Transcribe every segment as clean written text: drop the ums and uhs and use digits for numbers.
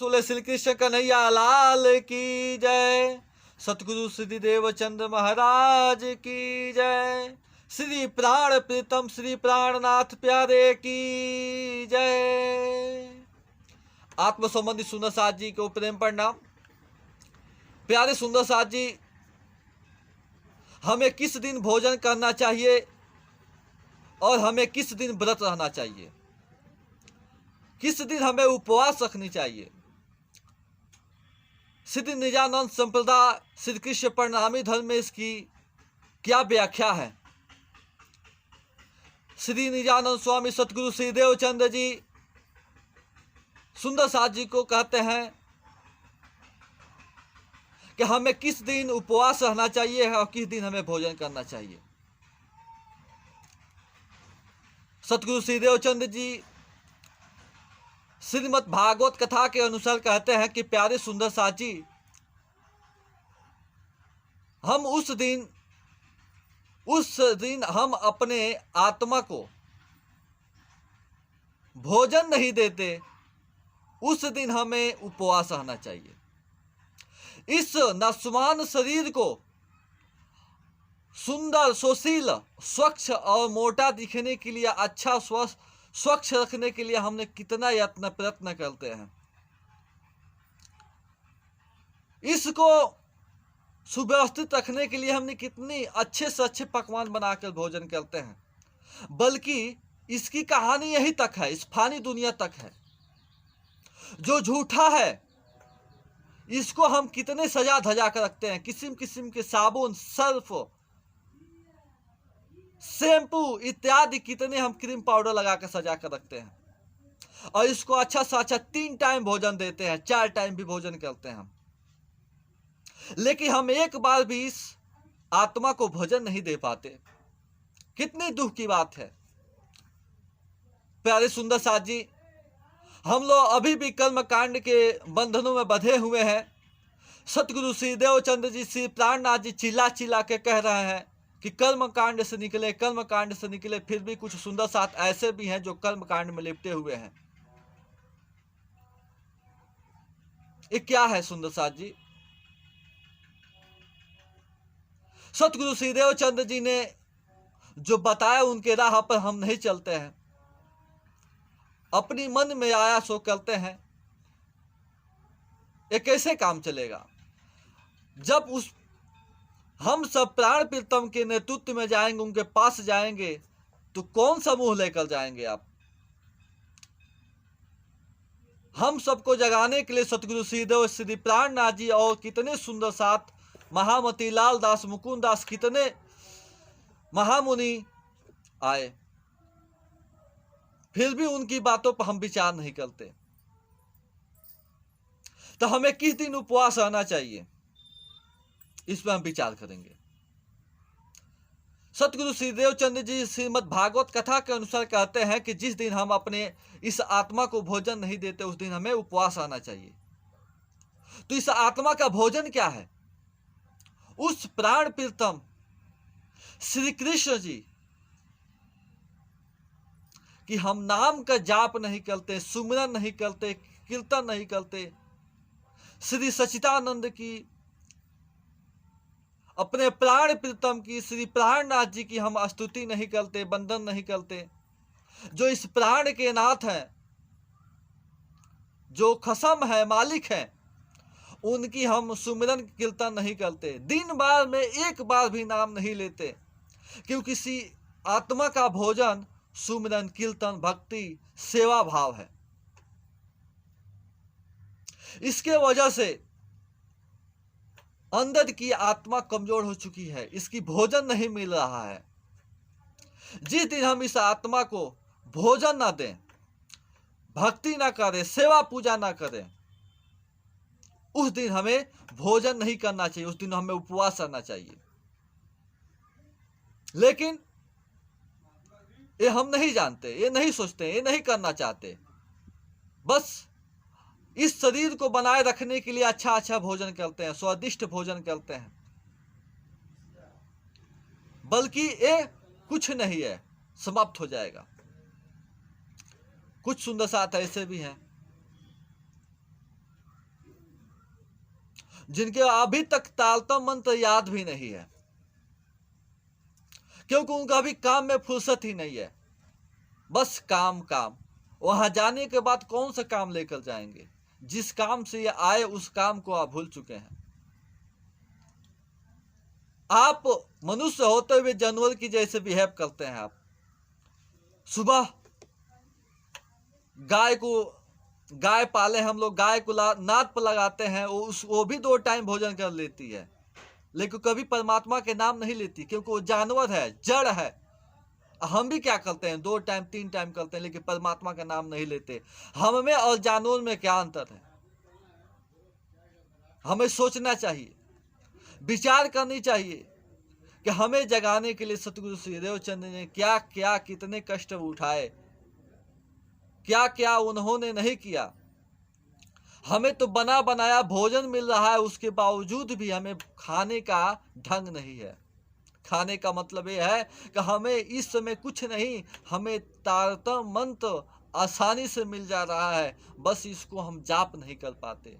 बोले श्री कृष्ण कन्हैया लाल की जय। सतगुरु श्री देवचंद्र महाराज की जय। श्री प्राण प्रीतम श्री प्राणनाथ प्यारे की जय। आत्म संबंधी सुंदर साथ जी को प्रेम प्रणाम। प्यारे सुंदर साथ जी, हमें किस दिन भोजन करना चाहिए और हमें किस दिन व्रत रहना चाहिए, किस दिन हमें उपवास रखनी चाहिए, सिद्ध निजानंद संप्रदाय श्री कृष्ण परिणामी धर्म में इसकी क्या व्याख्या है। श्री निजानंद स्वामी सतगुरु श्री देवचंद्र जी सुंदर साथ जी को कहते हैं कि हमें किस दिन उपवास रहना चाहिए और किस दिन हमें भोजन करना चाहिए। सतगुरु श्री देवचंद्र जी श्रीमद् भागवत कथा के अनुसार कहते हैं कि प्यारे सुंदर साथ जी, हम उस दिन हम अपने आत्मा को भोजन नहीं देते, उस दिन हमें उपवास रहना चाहिए। इस नस्वान शरीर को सुंदर, सुशील, स्वच्छ और मोटा दिखने के लिए, अच्छा स्वच्छ रखने के लिए हमने कितना प्रयत्न करते हैं। इसको सुव्यवस्थित रखने के लिए हमने कितनी अच्छे से अच्छे पकवान बनाकर भोजन करते हैं। बल्कि इसकी कहानी यही तक है, इस फानी दुनिया तक है। जो झूठा है इसको हम कितने सजा धजा कर रखते हैं, किस्म किस्म के साबुन, सर्फ, शैम्पू इत्यादि कितने हम क्रीम पाउडर लगा कर सजा कर रखते हैं। और इसको अच्छा से अच्छा 3 टाइम भोजन देते हैं, 4 टाइम भी भोजन करते हैं हम। लेकिन हम एक बार भी इस आत्मा को भोजन नहीं दे पाते। कितनी दुख की बात है। प्यारे सुंदर साथ जी, हम लोग अभी भी कर्म कांड के बंधनों में बंधे हुए हैं। सतगुरु श्री देवचंद्र जी, श्री प्राणनाथ जी चिल्ला चिल्ला के कह रहे हैं कि कर्म कांड से निकले, कर्म कांड से निकले। फिर भी कुछ सुंदर साथ ऐसे भी हैं जो कर्म कांड में लिपटे हुए हैं। ये क्या है सुंदर साथ जी? सतगुरु श्री देवचंद्र जी ने जो बताया उनके राह पर हम नहीं चलते हैं, अपनी मन में आया सो करते हैं। ये कैसे काम चलेगा? जब हम सब प्राण प्रीतम के नेतृत्व में जाएंगे, उनके पास जाएंगे, तो कौन सा मुंह लेकर जाएंगे आप? हम सबको जगाने के लिए सतगुरु श्री देव श्री प्राणनाथ जी और कितने सुंदर साथ महामती लाल दास, मुकुंद दास, कितने महामुनि आए, फिर भी उनकी बातों पर हम विचार नहीं करते। तो हमें किस दिन उपवास रहना चाहिए, इस पर हम विचार करेंगे। सतगुरु श्री देवचंद्र जी श्रीमद् भागवत कथा के अनुसार कहते हैं कि जिस दिन हम अपने इस आत्मा को भोजन नहीं देते, उस दिन हमें उपवास रहना चाहिए। तो इस आत्मा का भोजन क्या है? उस प्राण प्रीतम श्री कृष्ण जी कि हम नाम का जाप नहीं करते, सुमिरन नहीं करते, कीर्तन नहीं करते, श्री सच्चिदानंद की, अपने प्राण प्रीतम की, श्री प्राणनाथ जी की हम स्तुति नहीं करते, वंदन नहीं करते। जो इस प्राण के नाथ हैं, जो खसम है, मालिक है, उनकी हम सुमिरन कीर्तन नहीं करते। दिन बार में एक बार भी नाम नहीं लेते, क्योंकि किसी आत्मा का भोजन सुमिरन, कीर्तन, भक्ति, सेवा भाव है। इसके वजह से अंदर की आत्मा कमजोर हो चुकी है, इसकी भोजन नहीं मिल रहा है। जिस दिन हम इस आत्मा को भोजन ना दें, भक्ति ना करें, सेवा पूजा ना करें, उस दिन हमें भोजन नहीं करना चाहिए, उस दिन हमें उपवास करना चाहिए। लेकिन ये हम नहीं जानते, ये नहीं सोचते, ये नहीं करना चाहते। बस इस शरीर को बनाए रखने के लिए अच्छा अच्छा भोजन करते हैं, स्वादिष्ट भोजन करते हैं, बल्कि ये कुछ नहीं है, समाप्त हो जाएगा। कुछ सुंदर साथ ऐसे भी हैं जिनके अभी तक तारतम मंत्र याद भी नहीं है, क्योंकि उनका अभी काम में फुर्सत ही नहीं है। बस काम काम, वहां जाने के बाद कौन सा काम लेकर जाएंगे? जिस काम से ये आए उस काम को आप भूल चुके हैं। आप मनुष्य होते हुए जानवर की जैसे बिहेव करते हैं। आप सुबह गाय पाले हम लोग, गाय को नाद पर लगाते हैं, वो भी 2 टाइम भोजन कर लेती है, लेकिन कभी परमात्मा के नाम नहीं लेती, क्योंकि वो जानवर है, जड़ है। हम भी क्या करते हैं? 2 टाइम 3 टाइम करते हैं, लेकिन परमात्मा का नाम नहीं लेते। हम में और जानवर में क्या अंतर है? हमें सोचना चाहिए, विचार करनी चाहिए कि हमें जगाने के लिए सतगुरु श्री देवचंद ने क्या क्या, कितने कष्ट उठाए, क्या क्या उन्होंने नहीं किया। हमें तो बना बनाया भोजन मिल रहा है, उसके बावजूद भी हमें खाने का ढंग नहीं है। खाने का मतलब यह है कि हमें इस समय कुछ नहीं, हमें तारतम मंत्र आसानी से मिल जा रहा है, बस इसको हम जाप नहीं कर पाते,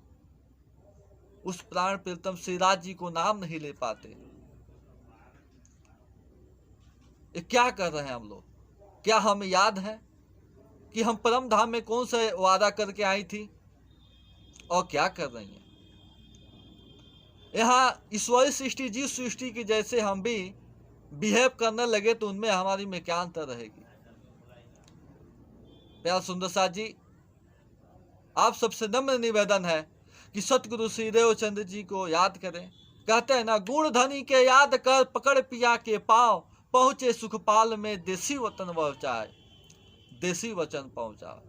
उस प्राण प्रीतम श्रीराज जी को नाम नहीं ले पाते। ये क्या कर रहे हैं हम लोग? क्या हमें याद है कि हम परम धाम में कौन सा वादा करके आई थी और क्या कर रही हैं? यहाँ ईश्वरी सृष्टि, जीव सृष्टि की जैसे हम भी बिहेव करने लगे तो उनमें हमारी में क्या अंतर रहेगी? प्यार सुंदर साथ जी, आप सबसे नम्र निवेदन है कि सतगुरु श्री देवचंद जी को याद करें। कहते हैं ना, गुण धनी के याद कर, पकड़ पिया के पाँव, पहुंचे सुखपाल में देसी वतन पहुंचाए, देसी वचन पहुंचा।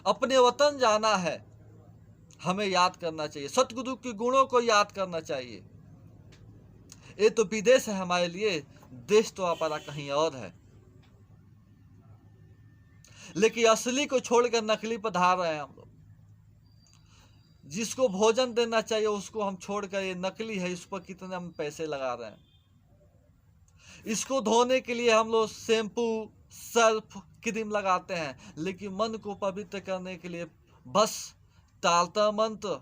अपने वतन जाना है, हमें याद करना चाहिए, सतगुरु के गुणों को याद करना चाहिए। ये तो विदेश है हमारे लिए, देश तो हमारा कहीं और है, लेकिन असली को छोड़कर नकली पर धार रहे हैं हम लोग। जिसको भोजन देना चाहिए उसको हम छोड़कर ये नकली है, इस पर कितने हम पैसे लगा रहे हैं। इसको धोने के लिए हम लोग शैम्पू, सर्फ, क्रीम लगाते हैं, लेकिन मन को पवित्र करने के लिए बस तारतम मंत्र,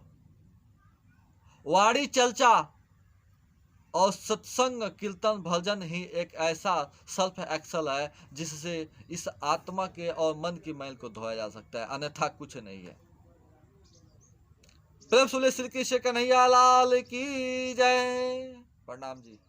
वाणी चर्चा और सत्संग, कीर्तन, भजन ही एक ऐसा सेल्फ एक्सल है जिससे इस आत्मा के और मन की मैल को धोया जा सकता है, अन्यथा कुछ नहीं है। प्रेम सुले श्री कृष्ण कन्हैया लाल की जय। प्रणाम जी।